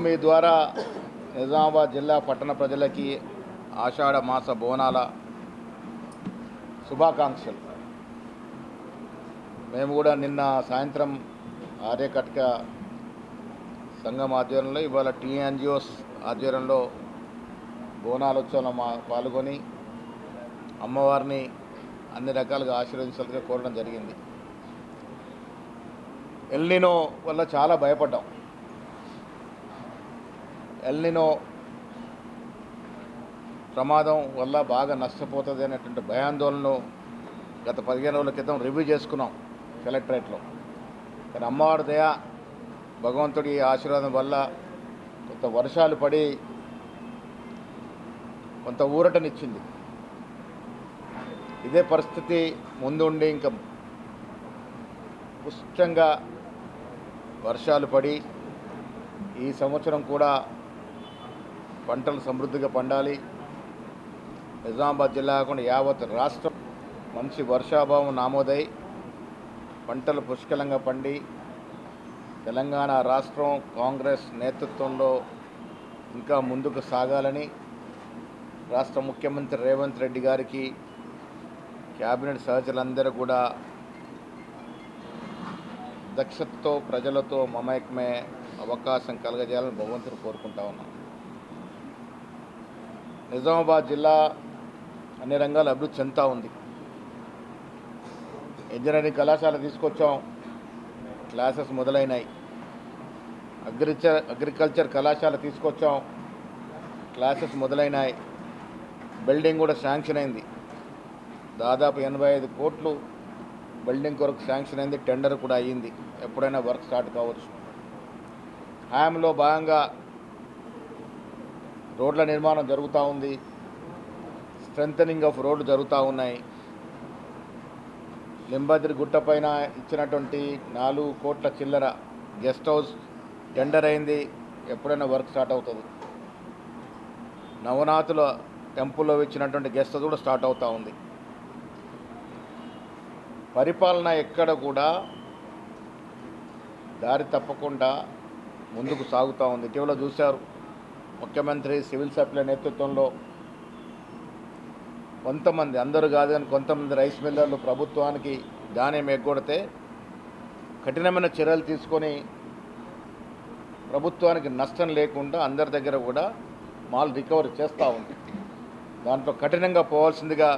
మీ ద్వారా నిజామాబాద్ జిల్లా పట్టణ ప్రజలకి ఆషాఢ మాస బోనాల శుభాకాంక్షలు. మేము కూడా నిన్న సాయంత్రం ఆర్యకట్క సంఘం ఆధ్వర్యంలో ఇవాళ టీఎన్జిఓస్ ఆధ్వర్యంలో బోనాలోత్సవంలో పాల్గొని అమ్మవారిని అన్ని రకాలుగా ఆశీర్వదించాలని కోరడం జరిగింది. ఎల్నినో వల్ల చాలా భయపడ్డాం. ఎల్నినో ప్రమాదం వల్ల బాగా నష్టపోతుంది అనేటువంటి భయాందోళనను గత 15 రోజుల క్రితం రివ్యూ చేసుకున్నాం కలెక్టరేట్లో. కానీ అమ్మవారి దయ, భగవంతుడి ఆశీర్వాదం వల్ల కొంత వర్షాలు పడి కొంత ఊరటనిచ్చింది. ఇదే పరిస్థితి ముందుండి ఇంకా పుష్టంగా వర్షాలు పడి ఈ సంవత్సరం కూడా పంటలు సమృద్ధిగా పండాలి. నిజామాబాద్ జిల్లా కాకుండా యావత్ రాష్ట్రం మంచి వర్షాభావం నామోదై పంటలు పుష్కలంగా పండి తెలంగాణ రాష్ట్రం కాంగ్రెస్ నేతృత్వంలో ఇంకా ముందుకు సాగాలని రాష్ట్ర ముఖ్యమంత్రి రేవంత్ రెడ్డి గారికి, క్యాబినెట్ సహచరులందరూ కూడా దక్షతతో ప్రజలతో మమేకమే అవకాశం కలగజేయాలని భగవంతుడు కోరుకుంటా ఉన్నాం. నిజామాబాద్ జిల్లా అన్ని రంగాల అభివృద్ధి చెందుతూ ఉంది. ఇంజనీరింగ్ కళాశాల తీసుకొచ్చాం, క్లాసెస్ మొదలైనాయి. అగ్రికల్చర్ కళాశాల తీసుకొచ్చాం, క్లాసెస్ మొదలైనాయి. బిల్డింగ్ కూడా శాంక్షన్ అయింది. దాదాపు 85 కోట్లు బిల్డింగ్ కొరకు శాంక్షన్ అయింది. టెండర్ కూడా అయ్యింది. ఎప్పుడైనా వర్క్ స్టార్ట్ కావచ్చు. హామ్లో భాగంగా రోడ్ల నిర్మాణం జరుగుతూ ఉంది. స్ట్రెంథనింగ్ ఆఫ్ రోడ్లు జరుగుతూ ఉన్నాయి. లింబాద్రి గుట్ట పైన ఇచ్చినటువంటి 4 కోట్ల చిల్లర గెస్ట్ హౌస్ టెండర్ అయింది. ఎప్పుడైనా వర్క్ స్టార్ట్ అవుతుంది. నవనాథుల టెంపుల్లో ఇచ్చినటువంటి గెస్ట్ హౌస్ కూడా స్టార్ట్ అవుతూ ఉంది. పరిపాలన ఎక్కడ కూడా దారి తప్పకుండా ముందుకు సాగుతూ ఉంది. ఇటీవల చూశారు, ముఖ్యమంత్రి సివిల్ సప్లై నేతృత్వంలో కొంతమంది, అందరూ కాదు కానీ కొంతమంది రైస్ మిల్లర్లు ప్రభుత్వానికి ధాన్యం ఎగ్గొడితే కఠినమైన చర్యలు తీసుకొని ప్రభుత్వానికి నష్టం లేకుండా అందరి దగ్గర కూడా మాల్ రికవరీ చేస్తూ ఉంది. దాంట్లో కఠినంగా పోవాల్సిందిగా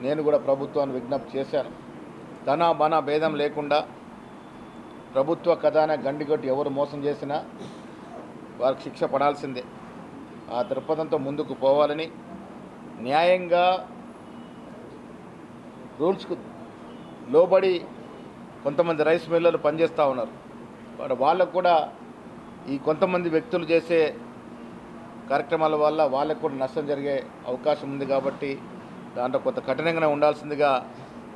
నేను కూడా ప్రభుత్వాన్ని విజ్ఞప్తి చేశాను. తన మన భేదం లేకుండా ప్రభుత్వ ఖజానా గండిగొట్టి ఎవరు మోసం చేసినా వారికి శిక్ష పడాల్సిందే. ఆ దృక్పథంతో ముందుకు పోవాలని, న్యాయంగా రూల్స్కు లోబడి కొంతమంది రైస్ మిల్లర్లు పనిచేస్తూ ఉన్నారు. వాళ్ళకు కూడా ఈ కొంతమంది వ్యక్తులు చేసే కార్యక్రమాల వల్ల వాళ్ళకు కూడా నష్టం జరిగే అవకాశం ఉంది. కాబట్టి దాంట్లో కొంత కఠినంగానే ఉండాల్సిందిగా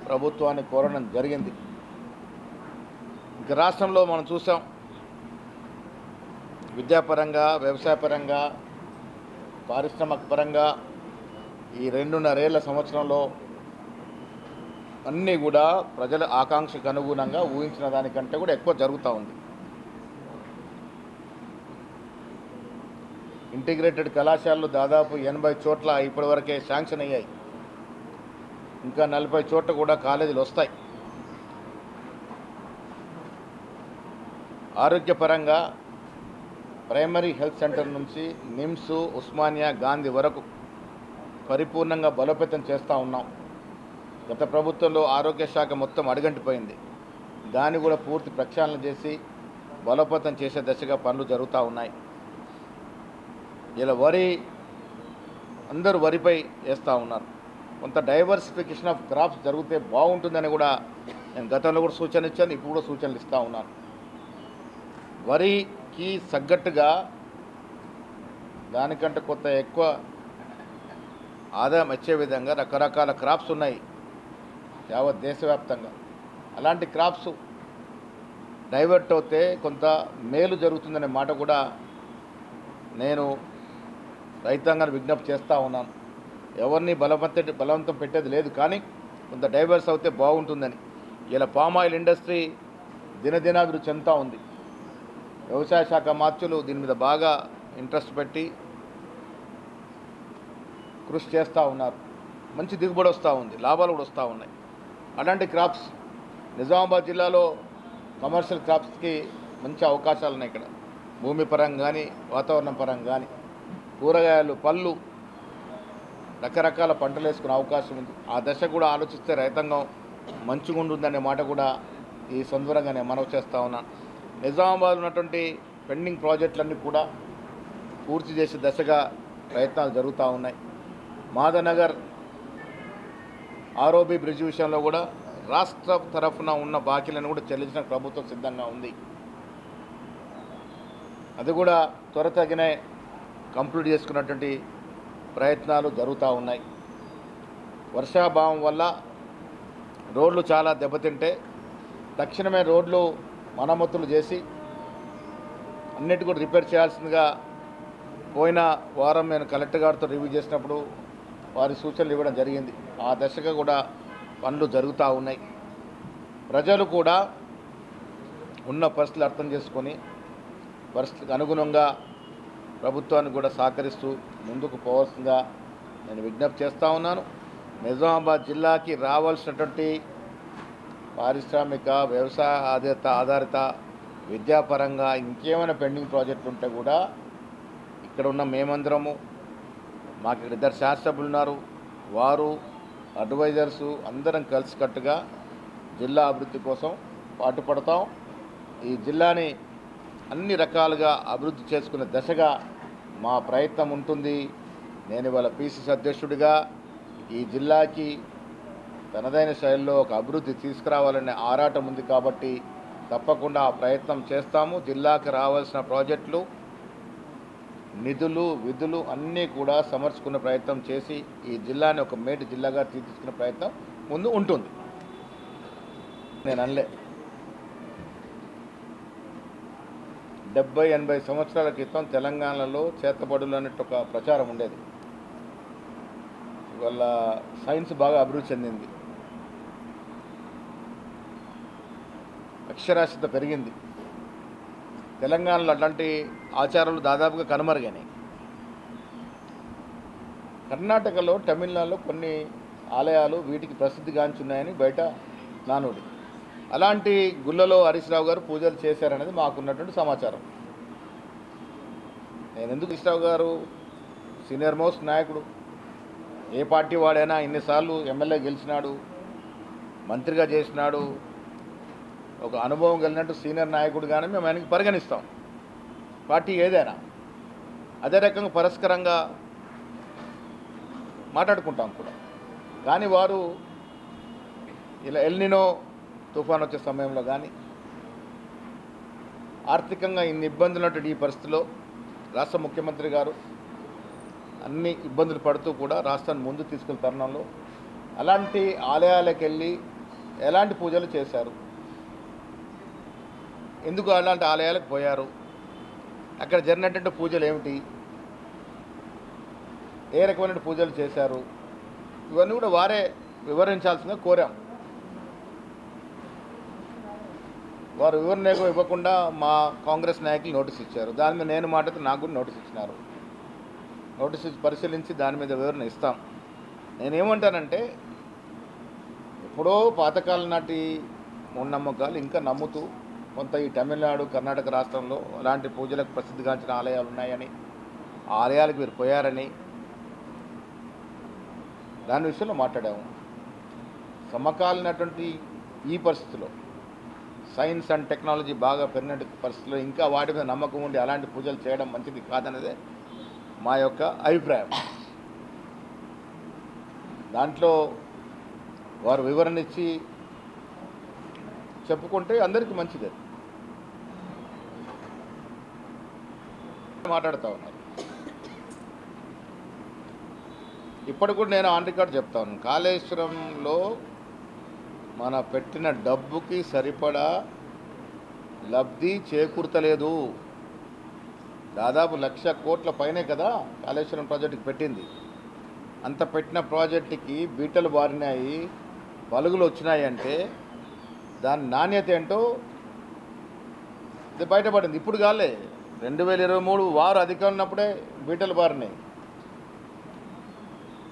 ప్రభుత్వాన్ని కోరడం జరిగింది. ఇక రాష్ట్రంలో మనం చూసాం, విద్యాపరంగా, వ్యవసాయపరంగా, పారిశ్రామిక పరంగా ఈ 2.5 సంవత్సరంలో అన్నీ కూడా ప్రజల ఆకాంక్షకు అనుగుణంగా ఊహించిన దానికంటే కూడా ఎక్కువ జరుగుతూ ఉంది. ఇంటిగ్రేటెడ్ కళాశాలలు దాదాపు 80 చోట్ల ఇప్పటివరకే శాంక్షన్ అయ్యాయి. ఇంకా 40 చోట్ల కూడా కాలేజీలు వస్తాయి. ఆరోగ్యపరంగా ప్రైమరీ హెల్త్ సెంటర్ నుంచి నిమ్స్, ఉస్మానియా, గాంధీ వరకు పరిపూర్ణంగా బలోపేతం చేస్తూ ఉన్నాం. గత ప్రభుత్వంలో ఆరోగ్య శాఖ మొత్తం అడుగంటిపోయింది. దాన్ని కూడా పూర్తి ప్రక్షాళన చేసి బలోపేతం చేసే దశగా పనులు జరుగుతూ ఉన్నాయి. ఇలా అందరూ వరిపై వేస్తూ ఉన్నారు. కొంత డైవర్సిఫికేషన్ ఆఫ్ క్రాప్స్ జరిగితే బాగుంటుందని కూడా నేను గతంలో కూడా సూచన ఇచ్చాను, ఇప్పుడు కూడా సూచనలు ఇస్తూ ఉన్నాను. వరికి తగ్గట్టుగా దానికంటే కొంత ఎక్కువ ఆదాయం వచ్చే విధంగా రకరకాల క్రాప్స్ ఉన్నాయి యావత్ దేశవ్యాప్తంగా. అలాంటి క్రాప్స్ డైవర్ట్ అవుతే కొంత మేలు జరుగుతుందనే మాట కూడా నేను రైతాంగాన్ని విజ్ఞప్తి చేస్తూ ఉన్నాను. ఎవరిని బలవంతం పెట్టేది లేదు, కానీ కొంత డైవర్స్ అవుతే బాగుంటుందని. ఇలా పామ్ ఆయిల్ ఇండస్ట్రీ దినదినాభివృద్ధి చెందుతూ ఉంది. వ్యవసాయ శాఖ మార్చులు దీని మీద బాగా ఇంట్రెస్ట్ పెట్టి కృషి చేస్తూ ఉన్నారు. మంచి దిగుబడి వస్తూ ఉంది, లాభాలు కూడా వస్తూ ఉన్నాయి. అలాంటి క్రాప్స్ నిజామాబాద్ జిల్లాలో కమర్షియల్ క్రాప్స్కి మంచి అవకాశాలు ఉన్నాయి. ఇక్కడ భూమి పరంగా కానీ వాతావరణం పరంగా కానీ కూరగాయలు, పళ్ళు, రకరకాల పంటలు వేసుకునే అవకాశం ఉంది. ఆ దశ కూడా ఆలోచిస్తే రైతాంగం మంచిగా ఉంటుందనే మాట కూడా ఈ సందర్భంగా నేను మనవి చేస్తూ ఉన్నాను. నిజామాబాద్ ఉన్నటువంటి పెండింగ్ ప్రాజెక్టులన్నీ కూడా పూర్తి చేసే దశగా ప్రయత్నాలు జరుగుతూ ఉన్నాయి. మాధనగర్ ఆర్ఓబి బ్రిడ్జ్ విషయంలో కూడా రాష్ట్ర తరఫున ఉన్న బాకీలను కూడా చెల్లించిన ప్రభుత్వం సిద్ధంగా ఉంది. అది కూడా త్వరతగినే కంప్లీట్ చేసుకున్నటువంటి ప్రయత్నాలు జరుగుతూ ఉన్నాయి. వర్షాభావం వల్ల రోడ్లు చాలా దెబ్బతింటే తక్షణమే రోడ్లు మరమ్మతులు చేసి అన్నిటి కూడా రిపేర్ చేయాల్సిందిగా పోయిన వారం నేను కలెక్టర్ గారితో రివ్యూ చేసినప్పుడు వారి సూచనలు ఇవ్వడం జరిగింది. ఆ దశగా కూడా పనులు జరుగుతూ ఉన్నాయి. ప్రజలు కూడా ఉన్న పరిస్థితులు అర్థం చేసుకొని పరిస్థితికి అనుగుణంగా ప్రభుత్వానికి కూడా సహకరిస్తూ ముందుకు పోవాల్సిందిగా నేను విజ్ఞప్తి చేస్తూ ఉన్నాను. నిజామాబాద్ జిల్లాకి రావాల్సినటువంటి పారిశ్రామిక, వ్యవసాయ ఆధారిత, విద్యాపరంగా ఇంకేమైనా పెండింగ్ ప్రాజెక్టులు ఉంటే కూడా ఇక్కడ ఉన్న మేమందరము, మాకు ఇక్కడ 2 శాసనసభ్యులు ఉన్నారు, వారు అడ్వైజర్సు అందరం కలిసికట్టుగా జిల్లా అభివృద్ధి కోసం పాటుపడతాం. ఈ జిల్లాని అన్ని రకాలుగా అభివృద్ధి చేసుకునే దశగా మా ప్రయత్నం ఉంటుంది. నేను ఇవాళ పిసిసి అధ్యక్షుడిగా ఈ జిల్లాకి తనదైన శైలిలో ఒక అభివృద్ధి తీసుకురావాలనే ఆరాటం ఉంది కాబట్టి తప్పకుండా ఆ ప్రయత్నం చేస్తాము. జిల్లాకి రావాల్సిన ప్రాజెక్టులు, నిధులు, విధులు అన్నీ కూడా సమర్చుకునే ప్రయత్నం చేసి ఈ జిల్లాని ఒక మేటి జిల్లాగా తీర్చుకునే ప్రయత్నం ముందు ఉంటుంది. నేను అనలే 70-80 సంవత్సరాల క్రితం తెలంగాణలో చేతబడులు అన్నట్టు ఒక ప్రచారం ఉండేది. ఇవాళ సైన్స్ బాగా అభివృద్ధి చెందింది, అక్షరాస్యత పెరిగింది. తెలంగాణలో అట్లాంటి ఆచారాలు దాదాపుగా కనుమరుగైనాయి. కర్ణాటకలో, తమిళనాడులో కొన్ని ఆలయాలు వీటికి ప్రసిద్ధిగాంచున్నాయని బయట నానుడి. అలాంటి గుళ్ళలో హరీష్ రావు గారు పూజలు చేశారనేది మాకున్నటువంటి సమాచారం. నేను ఎందుకు హరీష్ రావు గారు సీనియర్ మోస్ట్ నాయకుడు, ఏ పార్టీ వాడైనా ఇన్నిసార్లు ఎమ్మెల్యే గెలిచినాడు, మంత్రిగా చేసినాడు, ఒక అనుభవం కలిగినట్టు సీనియర్ నాయకుడుగానే మేము ఆయనకి పరిగణిస్తాం, పార్టీ ఏదైనా. అదే రకంగా పరస్పరంగా మాట్లాడుకుంటాం కూడా. కానీ వారు ఇలా ఎల్నినో తుఫాన్ వచ్చే సమయంలో కానీ ఆర్థికంగా ఇన్ని ఇబ్బందులు ఉన్నటువంటి ఈ పరిస్థితిలో రాష్ట్ర ముఖ్యమంత్రి గారు అన్ని ఇబ్బందులు పడుతూ కూడా రాష్ట్రాన్ని ముందు తీసుకెళ్లే తరుణంలో అలాంటి ఆలయాలకు వెళ్ళి ఎలాంటి పూజలు చేశారు, ఎందుకు అలాంటి ఆలయాలకు పోయారు, అక్కడ జరిగినటువంటి పూజలు ఏమిటి, ఏ రకమైన పూజలు చేశారు, ఇవన్నీ కూడా వారే వివరించాల్సిందిగా కోరాం. వారు వివరణ ఇవ్వకుండా మా కాంగ్రెస్ నాయకులు నోటీస్ ఇచ్చారు. దాని మీద నేను మాట్లాడితే నాకు కూడా నోటీస్ ఇచ్చినారు. నోటీస్ ఇచ్చి పరిశీలించి దాని మీద వివరణ ఇస్తాం. నేనేమంటానంటే, ఎప్పుడో పాతకాలం నాటి మూఢనమ్మకాలు ఇంకా నమ్ముతూ కొంత ఈ తమిళనాడు, కర్ణాటక రాష్ట్రంలో అలాంటి పూజలకు ప్రసిద్ధిగాంచిన ఆలయాలు ఉన్నాయని, ఆ ఆలయాలకు మీరు పోయారని దాని విషయంలో మాట్లాడాము. సమకాలీనటువంటి ఈ పరిస్థితిలో సైన్స్ అండ్ టెక్నాలజీ బాగా పెరిగిన పరిస్థితుల్లో ఇంకా వాటి మీద నమ్మకం ఉండి అలాంటి పూజలు చేయడం మంచిది కాదనేదే మా యొక్క అభిప్రాయం. దాంట్లో వారు వివరణ ఇచ్చి చెప్పుకుంటే అందరికీ మంచిది. మాట్లాడుతూ ఉన్నారు. ఇప్పటికి కూడా నేను ఆన్ రికార్డ్ చెప్తా ఉన్నాను, కాళేశ్వరంలో మన పెట్టిన డబ్బుకి సరిపడా లబ్ధి చేకూర్తలేదు. దాదాపు 1,00,000 కోట్ల పైనే కదా కాళేశ్వరం ప్రాజెక్టుకి పెట్టింది. అంత పెట్టిన ప్రాజెక్టుకి బీటలు బారినాయి, పలుగులు వచ్చినాయి అంటే దాని నాణ్యత ఏంటో ఇది బయటపడింది. ఇప్పుడు కాలే, 2023 వారు అధికారం ఉన్నప్పుడే బీటలు బారినాయి.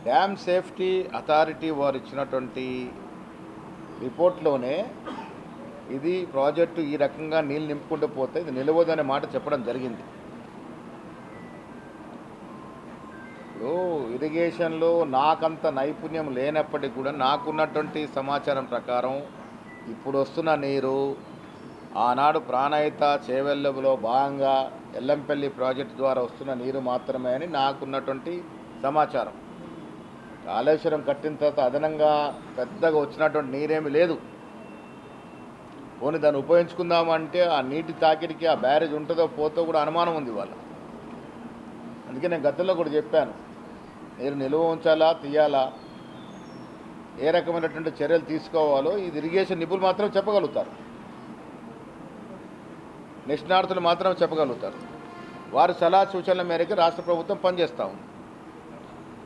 డ్యామ్ సేఫ్టీ అథారిటీ వారు ఇచ్చినటువంటి రిపోర్ట్లోనే ఇది ప్రాజెక్టు ఈ రకంగా నీళ్ళు నింపుకుంటూ పోతే ఇది నిలవదనే మాట చెప్పడం జరిగింది. ఇప్పుడు ఇరిగేషన్లో నాకంత నైపుణ్యం లేనప్పటికీ కూడా నాకున్నటువంటి సమాచారం ప్రకారం ఇప్పుడు వస్తున్న నీరు ఆనాడు ప్రాణహిత చేవెళ్ళలో భాగంగా ఎల్లంపల్లి ప్రాజెక్టు ద్వారా వస్తున్న నీరు మాత్రమే అని నాకున్నటువంటి సమాచారం. కాళేశ్వరం కట్టిన తర్వాత అదనంగా పెద్దగా వచ్చినటువంటి నీరేమి లేదు. పోనీ దాన్ని ఉపయోగించుకుందామంటే ఆ నీటి తాకిడికి ఆ బ్యారేజ్ ఉంటుందో పోతో కూడా అనుమానం ఉంది వాళ్ళ. అందుకే నేను గతంలో కూడా చెప్పాను, నీరు నిల్వ ఉంచాలా తీయాలా, ఏ రకమైనటువంటి చర్యలు తీసుకోవాలో ఇది ఇరిగేషన్ నిపుణులు మాత్రం చెప్పగలుగుతారు, నిష్ణార్థులు మాత్రం చెప్పగలుగుతారు. వారి సలహా సూచనల మేరకు రాష్ట్ర ప్రభుత్వం పనిచేస్తూ ఉంది.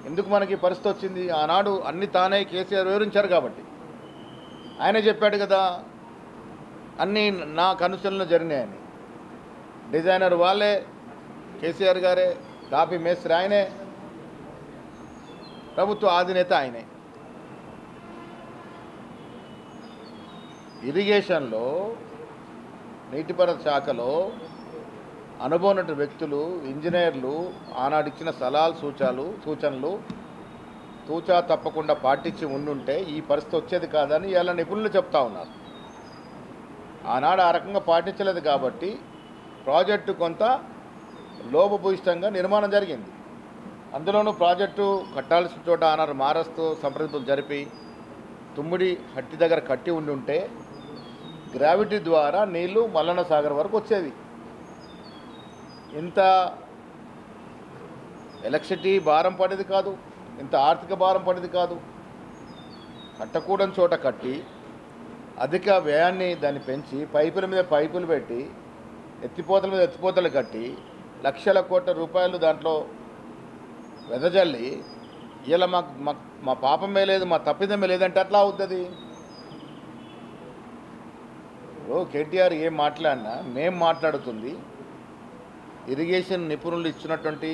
ఎందుకు మనకి పరిస్థితి వచ్చింది? ఆనాడు అన్ని తానే కేసీఆర్ వివరించారు కాబట్టి. ఆయనే చెప్పాడు కదా అన్నీ నా కనుసనలో జరిగినాయని. డిజైనర్ వాళ్ళే, కేసీఆర్ గారే, కాపీ మేస్త్రి ఆయనే, ప్రభుత్వ అధినేత ఆయనే. ఇరిగేషన్లో నీటిపారుదల శాఖలో అనుభవం ఉన్న వ్యక్తులు, ఇంజనీర్లు ఆనాడు ఇచ్చిన సలహాలు సూచనలు తూచా తప్పకుండా పాటించి ఉండుంటే ఈ పరిస్థితి వచ్చేది కాదని ఇలా నిపుణులు చెప్తా ఉన్నారు. ఆనాడు ఆ రకంగా పాటించలేదు కాబట్టి ప్రాజెక్టు కొంత లోపభూయిష్టంగా నిర్మాణం జరిగింది. అందులోనూ ప్రాజెక్టు కట్టాల్సిన చోట ఆనాడు మారస్తూ సంప్రదింపులు జరిపి తుమ్మిడి హట్టి దగ్గర కట్టి ఉండుంటే గ్రావిటీ ద్వారా నీళ్లు మల్లన్న సాగర్ వరకు వచ్చేవి. ఇంత ఎలక్ట్రిసిటీ భారం పడేది కాదు, ఇంత ఆర్థిక భారం పడేది కాదు. కట్టకూడని చోట కట్టి అధిక వ్యయాన్ని దాన్ని పెంచి పైపుల మీద పైపులు పెట్టి ఎత్తిపోతల మీద ఎత్తిపోతలు కట్టి లక్షల కోట్ల రూపాయలు దాంట్లో వెదజల్లి ఇలా మా పాపమే లేదు, మా తప్పిదమే లేదంటే అట్లా అవుతుంది. కేటీఆర్ ఏం మాట్లాడినా మేం మాట్లాడుతుంది ఇరిగేషన్ నిపుణులు ఇచ్చినటువంటి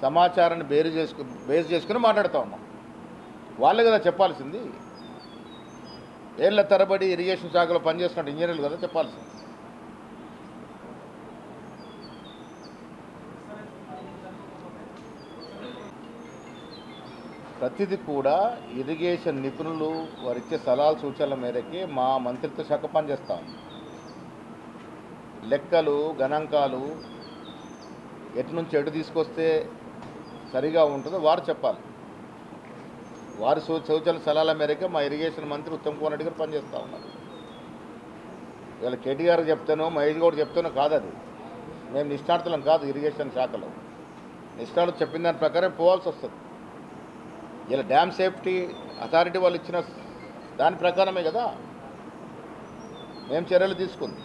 సమాచారాన్ని బేస్ చేసుకుని మాట్లాడుతూ ఉన్నాం. వాళ్ళే కదా చెప్పాల్సింది. ఏళ్ల తరబడి ఇరిగేషన్ శాఖలో పనిచేస్తున్న ఇంజనీర్లు కదా చెప్పాల్సింది. ప్రతిదీ కూడా ఇరిగేషన్ నిపుణులు వారిచ్చే సలహాలు సూచనల మేరకే మా మంత్రిత్వ శాఖ పనిచేస్తాం. లెక్కలు గణాంకాలు ఎటు నుంచి ఎటు తీసుకొస్తే సరిగా ఉంటుందో వారు చెప్పాలి. వారి సూచనల సలహాల మేరకే మా ఇరిగేషన్ మంత్రి ఉత్తమ్ కుమార్ రెడ్డి గారు పనిచేస్తూ ఉన్నారు. ఇవాళ కేటీఆర్ చెప్తానో మహేష్ గౌడ్ చెప్తానో కాదు, అది మేము నిష్ణార్థులం కాదు. ఇరిగేషన్ శాఖలో నిష్ణార్థులు చెప్పిన దాని ప్రకారం పోవాల్సి వస్తుంది. ఇలా డ్యామ్ సేఫ్టీ అథారిటీ వాళ్ళు ఇచ్చిన దాని ప్రకారమే కదా మేము చర్యలు తీసుకుంది.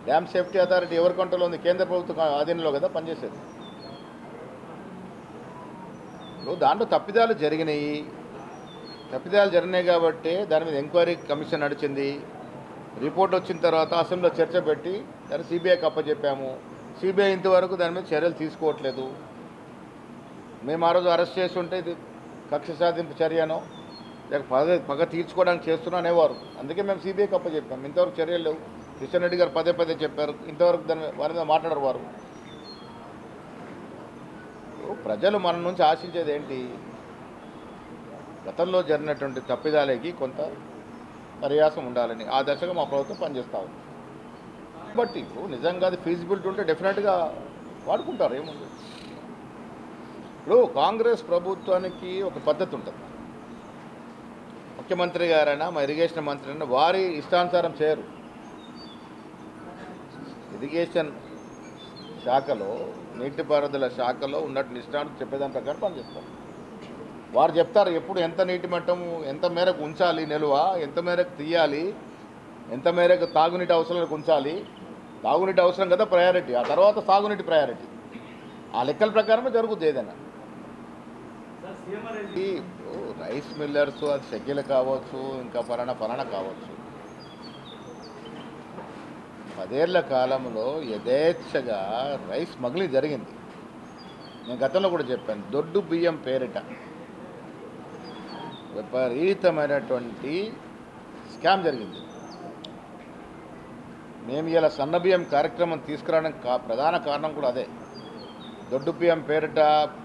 డ్యామ్ సేఫ్టీ అథారిటీ ఎవరి కంట్రోల్లో ఉంది? కేంద్ర ప్రభుత్వ ఆధీనంలో కదా పనిచేసేది. దాంట్లో తప్పిదాలు జరిగినాయి కాబట్టి దాని మీద ఎంక్వైరీ కమిషన్ నడిచింది. రిపోర్ట్ వచ్చిన తర్వాత అసెంబ్లీలో చర్చ పెట్టి దాన్ని సిబిఐకి అప్పచెప్పాము. సిబిఐ ఇంతవరకు దాని మీద చర్యలు తీసుకోవట్లేదు. మేము ఆ రోజు అరెస్ట్ చేస్తుంటే ఇది కక్ష సాధింపు చర్యనో లేక పగ తీర్చుకోవడానికి చేస్తున్నా అనేవారు. అందుకే మేము సిబిఐకి అప్పచెప్పాము. ఇంతవరకు చర్యలు లేవు. కిషన్ రెడ్డి గారు పదే చెప్పారు, ఇంతవరకు వారి మీద మాట్లాడరు వారు. ప్రజలు మన నుంచి ఆశించేది ఏంటి? గతంలో జరిగినటువంటి తప్పిదాలకి కొంత పర్యాసం ఉండాలని ఆ దశగా మా ప్రభుత్వం పనిచేస్తూ ఉంది. బట్ ఇప్పుడు నిజంగా అది ఫీజిబిలిటీ ఉంటే డెఫినెట్గా వాడుకుంటారు, ఏముంది. ఇప్పుడు కాంగ్రెస్ ప్రభుత్వానికి ఒక పద్ధతి ఉంటుంది. ముఖ్యమంత్రి గారైనా మా ఇరిగేషన్ మంత్రి అయినా వారి ఇష్టానుసారం చేయరు. ఇరిగేషన్ శాఖలో నీటిపారుదల శాఖలో ఉన్నట్టు నిష్ణాతులు చెప్పేదాని ప్రకారం పనిచేస్తారు. వారు చెప్తారు ఎప్పుడు ఎంత నీటి మట్టం ఎంత మేరకు ఉంచాలి, నిల్వ ఎంత మేరకు తీయాలి, ఎంత మేరకు తాగునీటి అవసరాలకు ఉంచాలి. తాగునీటి అవసరం కదా ప్రయారిటీ, ఆ తర్వాత సాగునీటి ప్రయారిటీ. ఆ లెక్కల ప్రకారమే జరుగుతుంది ఏదైనా. ఈ రైస్ మిల్లర్స్ అది షెడ్యూల్ కావచ్చు, ఇంకా ఫలానా కావచ్చు. 10 ఏళ్ల కాలంలో యథేచ్ఛగా రైస్ స్మగ్లింగ్ జరిగింది. నేను గతంలో కూడా చెప్పాను. దొడ్డు బియ్యం పేరిట విపరీతమైనటువంటి స్కామ్ జరిగింది. మేము ఇలా సన్న బియ్యం కార్యక్రమం తీసుకురావడానికి ప్రధాన కారణం కూడా అదే. దొడ్డు బియ్యం పేరిట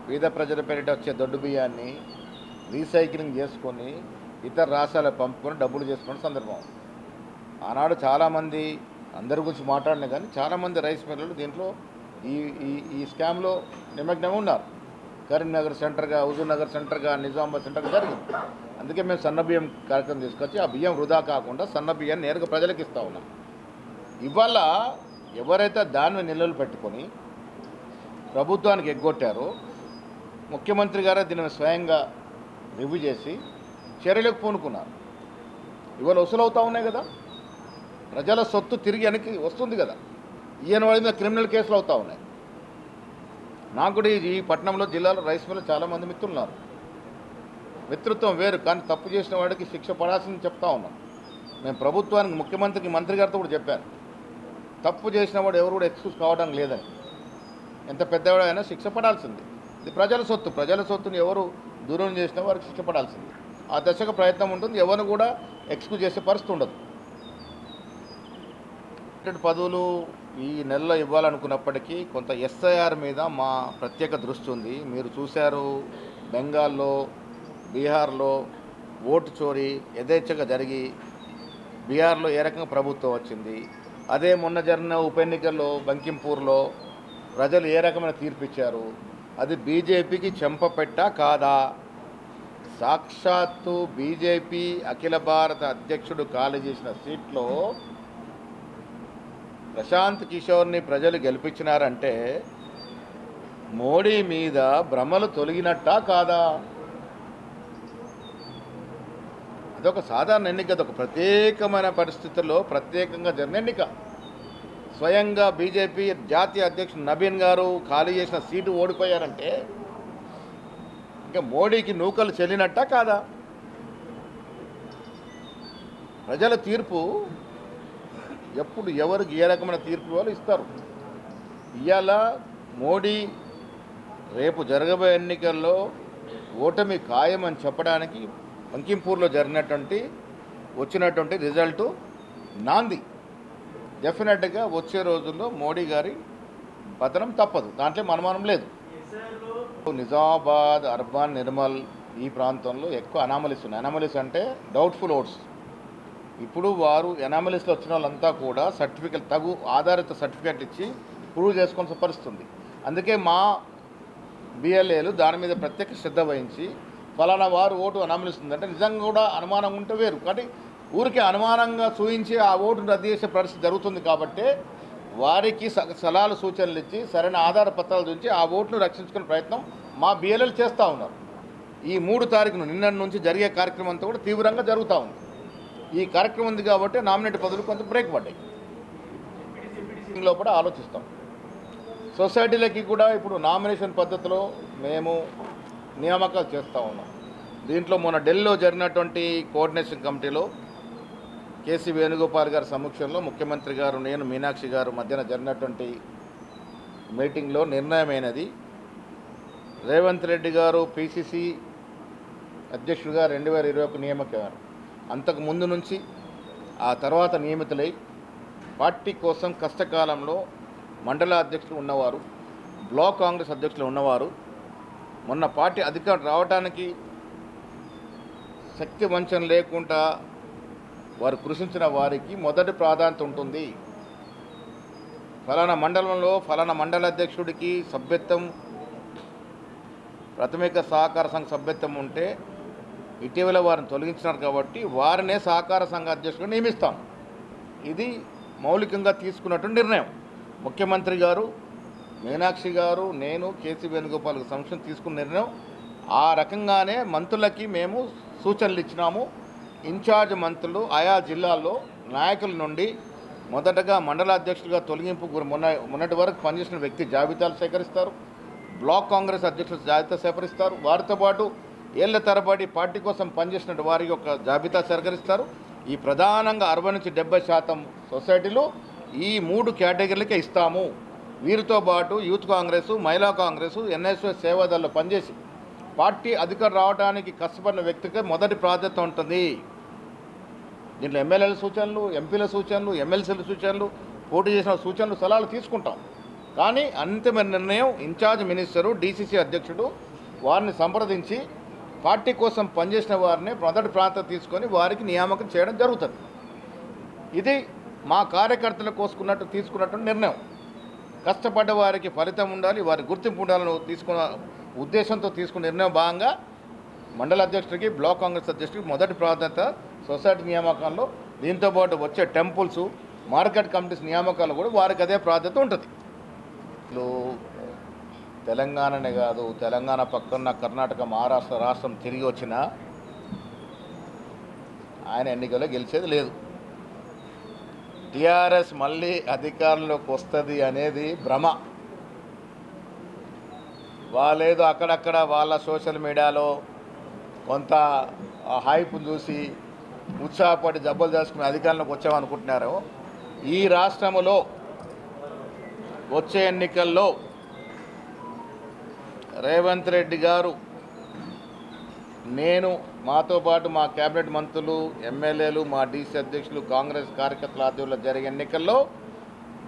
పేద ప్రజల పేరిట వచ్చే దొడ్డు బియ్యాన్ని రీసైక్లింగ్ చేసుకొని ఇతర రాష్ట్రాలకు పంపుకొని డబ్బులు చేసుకునే సందర్భం. ఆనాడు చాలామంది అందరి గురించి మాట్లాడినా కానీ చాలామంది రైస్ మిల్లులు దీంట్లో ఈ ఈ ఈ స్కామ్లో నిమగ్నం ఉన్నారు. కరీంనగర్ సెంటర్గా, హుజూర్నగర్ సెంటర్గా, నిజామాబాద్ సెంటర్గా జరిగింది. అందుకే మేము సన్న బియ్యం కార్యక్రమం తీసుకొచ్చి ఆ బియ్యం వృధా కాకుండా సన్న బియ్యాన్ని నేరుగా ప్రజలకు ఇస్తూ ఉన్నాం. ఇవాళ ఎవరైతే దాన్ని నిల్వలు పెట్టుకొని ప్రభుత్వానికి ఎగ్గొట్టారో ముఖ్యమంత్రి గారు దీనిని స్వయంగా రివ్యూ చేసి చర్యలకు పూనుకున్నారు. ఇవాళ వసూలవుతూ ఉన్నాయి కదా, ప్రజల సొత్తు తిరిగి వెనక్కి వస్తుంది కదా. ఈయన వాడి మీద క్రిమినల్ కేసులు అవుతూ ఉన్నాయి. నాకు కూడా ఈ పట్టణంలో జిల్లాలో రైస్ మిల్లు చాలామంది మిత్రులు ఉన్నారు. మిత్రత్వం వేరు, కానీ తప్పు చేసిన వాడికి శిక్ష పడాల్సింది చెప్తా ఉన్నాం. మేము ప్రభుత్వానికి, ముఖ్యమంత్రికి, మంత్రి గారితో కూడా చెప్పాను. తప్పు చేసిన వాడు ఎవరు కూడా ఎక్స్క్యూజ్ కావడం లేదని. ఎంత పెద్దవాడైనా శిక్ష పడాల్సింది. ఇది ప్రజల సొత్తు. ప్రజల సొత్తుని ఎవరు దూరం చేసినా వారికి శిక్ష పడాల్సింది. ఆ దశకు ప్రయత్నం ఉంటుంది. ఎవరిని కూడా ఎక్స్క్యూజ్ చేసే పరిస్థితి ఉండదు. పదవులు ఈ నెలలో ఇవ్వాలనుకున్నప్పటికీ కొంత ఎస్ఐఆర్ మీద మా ప్రత్యేక దృష్టి ఉంది. మీరు చూశారు, బెంగాల్లో, బీహార్లో ఓటు చోరీ యథేచ్ఛగా జరిగి బీహార్లో ఏ రకంగా ప్రభుత్వం వచ్చింది. అదే మొన్న జరిగిన ఉప ఎన్నికల్లో బంకింపూర్లో ప్రజలు ఏ రకమైన తీర్పు ఇచ్చారు. అది బీజేపీకి చెంపపెట్టా కాదా? సాక్షాత్తు బీజేపీ అఖిల భారత అధ్యక్షుడు ఖాళీ చేసిన సీట్లో ప్రశాంత్ కిషోర్ని ప్రజలు గెలిపించినారంటే మోడీ మీద భ్రమలు తొలగినట్టా కాదా? అదొక సాధారణ ఎన్నిక, అదొక ప్రత్యేకమైన పరిస్థితుల్లో ప్రత్యేకంగా జరిగిన ఎన్నిక. స్వయంగా బీజేపీ జాతీయ అధ్యక్షుడు నబీన్ గారు ఖాళీ చేసిన సీటు ఓడిపోయారంటే ఇంకా మోడీకి నూకలు చెల్లినట్టా కాదా? ప్రజల తీర్పు ఎప్పుడు ఎవరికి ఏ రకమైన తీర్పు వాళ్ళు ఇస్తారు. ఇవాళ మోడీ రేపు జరగబోయే ఎన్నికల్లో ఓటమి ఖాయమని చెప్పడానికి బంకింపూర్లో వచ్చినటువంటి రిజల్టు నాంది. డెఫినెట్గా వచ్చే రోజుల్లో మోడీ గారి పతనం తప్పదు, దాంట్లో అనుమానం లేదు. నిజామాబాద్, అర్బన్, నిర్మల్ ఈ ప్రాంతంలో ఎక్కువ అనామలీస్ ఉన్నాయి. అనామలీస్ అంటే డౌట్ఫుల్ ఓట్స్. ఇప్పుడు వారు ఎనామలీస్లో వచ్చిన వాళ్ళంతా కూడా సర్టిఫికెట్, తగు ఆధారిత సర్టిఫికెట్ ఇచ్చి ప్రూవ్ చేసుకొని పరిస్థితుంది. అందుకే మా బిఎల్ఏలు దాని మీద ప్రత్యేక శ్రద్ధ వహించి ఫలానా వారు ఓటు అనామలిస్తుందంటే నిజంగా కూడా అనుమానం ఉంటే వేరు, కానీ ఊరికే అనుమానంగా చూయించి ఆ ఓటును రద్దు చేసే పరిస్థితి జరుగుతుంది. కాబట్టి వారికి సలహాలు, సూచనలు ఇచ్చి సరైన ఆధార పత్రాలు చూపించి ఆ ఓటును రక్షించుకునే ప్రయత్నం మా బిఎల్ఏలు చేస్తూ ఉన్నారు. ఈ 3 తారీఖున నిన్న నుంచి జరిగే కార్యక్రమం అంతా కూడా తీవ్రంగా జరుగుతూ ఉంది. ఈ కార్యక్రమం ఉంది కాబట్టి నామినేట్ పదవులు కొంచెం బ్రేక్ పడ్డాయి. కూడా ఆలోచిస్తాం. సొసైటీలకి కూడా ఇప్పుడు నామినేషన్ పద్ధతిలో మేము నియామకాలు చేస్తూ ఉన్నాం. దీంట్లో మొన్న ఢిల్లీలో జరిగినటువంటి కోఆర్డినేషన్ కమిటీలో కేసీ వేణుగోపాల్ గారి సమక్షంలో ముఖ్యమంత్రి గారు, నేను, మీనాక్షి గారు మధ్యన జరిగినటువంటి మీటింగ్లో నిర్ణయమైనది, రేవంత్ రెడ్డి గారు పిసిసి అధ్యక్షుడిగా 2021 నియామకయ్యారు. అంతకు ముందు నుంచి ఆ తర్వాత నియమితులై పార్టీ కోసం కష్టకాలంలో మండల అధ్యక్షులు ఉన్నవారు, బ్లాక్ కాంగ్రెస్ అధ్యక్షులు ఉన్నవారు, మొన్న పార్టీ అధికారం రావడానికి శక్తి వంచన లేకుండా వారు కృషించిన వారికి మొదటి ప్రాధాన్యత ఉంటుంది. ఫలానా మండలంలో ఫలానా మండల అధ్యక్షుడికి సభ్యత్వం, ప్రాథమిక సహకార సంఘ సభ్యత్వం ఉంటే ఇటీవల వారిని తొలగించినారు కాబట్టి వారినే సహకార సంఘ అధ్యక్షుడిగా నియమిస్తాం. ఇది మౌలికంగా తీసుకున్నటువంటి నిర్ణయం. ముఖ్యమంత్రి గారు, మీనాక్షి గారు, నేను, కేసీ వేణుగోపాల్ సంక్షేమం తీసుకున్న నిర్ణయం. ఆ రకంగానే మంత్రులకి మేము సూచనలు ఇచ్చినాము. ఇన్ఛార్జ్ మంత్రులు ఆయా జిల్లాల్లో నాయకుల నుండి మొదటగా మండల అధ్యక్షుడిగా తొలగింపు మొన్నటి వరకు పనిచేసిన వ్యక్తి జాబితాలు సేకరిస్తారు. బ్లాక్ కాంగ్రెస్ అధ్యక్షులు జాబితా సేకరిస్తారు. వారితో పాటు ఏళ్ల తరబడి పార్టీ కోసం పనిచేసిన వారి యొక్క జాబితా సేకరిస్తారు. ఈ ప్రధానంగా 60 నుంచి 70% సొసైటీలు ఈ 3 కేటగిరీలకే ఇస్తాము. వీరితో పాటు యూత్ కాంగ్రెస్, మహిళా కాంగ్రెస్, ఎన్ఎస్ఎస్ సేవాదల్లో పనిచేసి పార్టీ అధికారం రావడానికి కష్టపడిన వ్యక్తికి మొదటి ప్రాధాన్యత ఉంటుంది. దీంట్లో ఎమ్మెల్యేల సూచనలు, ఎంపీల సూచనలు, ఎమ్మెల్సీల సూచనలు, పోటీ చేసిన సూచనలు, సలహాలు తీసుకుంటాం. కానీ అంతిమ నిర్ణయం ఇన్ఛార్జ్ మినిస్టరు, డీసీసీ అధ్యక్షుడు వారిని సంప్రదించి పార్టీ కోసం పనిచేసిన వారిని మొదటి ప్రాధాన్యత తీసుకొని వారికి నియామకం చేయడం జరుగుతుంది. ఇది మా కార్యకర్తల కోసుకున్నట్టు తీసుకున్నట్టు నిర్ణయం. కష్టపడ్డ వారికి ఫలితం ఉండాలి, వారి గుర్తింపు ఉండాలని తీసుకున్న ఉద్దేశంతో తీసుకున్న నిర్ణయం భాగంగా మండల అధ్యక్షుడికి, బ్లాక్ కాంగ్రెస్ అధ్యక్షుడికి మొదటి ప్రాధాన్యత సొసైటీ నియామకాల్లో, దీంతోపాటు వచ్చే టెంపుల్స్, మార్కెట్ కమిటీస్ నియామకాలు కూడా వారికి అదే ప్రాధాన్యత ఉంటుంది. తెలంగాణనే కాదు, తెలంగాణ పక్కన కర్ణాటక, మహారాష్ట్ర రాష్ట్రం తిరిగి వచ్చినా ఆయన ఎన్నికల్లో గెలిచేది లేదు. టీఆర్ఎస్ మళ్ళీ అధికారంలోకి వస్తుంది అనేది భ్రమ. వాళ్ళేదో అక్కడక్కడ వాళ్ళ సోషల్ మీడియాలో కొంత హైప్ చూసి ఉత్సాహపడి జబ్బలు చేసుకుని అధికారంలోకి వచ్చామనుకుంటున్నారు. ఈ రాష్ట్రంలో వచ్చే ఎన్నికల్లో రేవంత్ రెడ్డి గారు, నేను, మాతో పాటు మా కేబినెట్ మంత్రులు, ఎమ్మెల్యేలు, మా డీసీ అధ్యక్షులు, కాంగ్రెస్ కార్యకర్తల ఆధ్వర్యంలో జరిగే ఎన్నికల్లో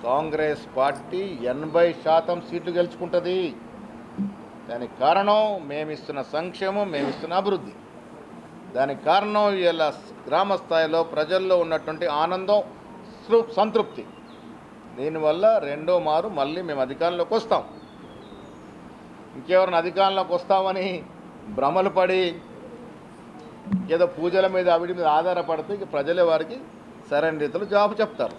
కాంగ్రెస్ పార్టీ 80% సీట్లు గెలుచుకుంటుంది. దానికి కారణం మేమిస్తున్న సంక్షేమం, మేమిస్తున్న అభివృద్ధి. దానికి కారణం ఇలా గ్రామ స్థాయిలో ప్రజల్లో ఉన్నటువంటి ఆనందం, సంతృప్తి. దీనివల్ల రెండో మారు మళ్ళీ మేము అధికారంలోకి వస్తాం. ఇంకెవరిని అధికారంలోకి వస్తామని భ్రమలు పడి ఏదో పూజల మీద, అవిడి మీద ఆధారపడితే ఇక ప్రజలే వారికి సరైన రీతిలో జవాబు చెప్తారు.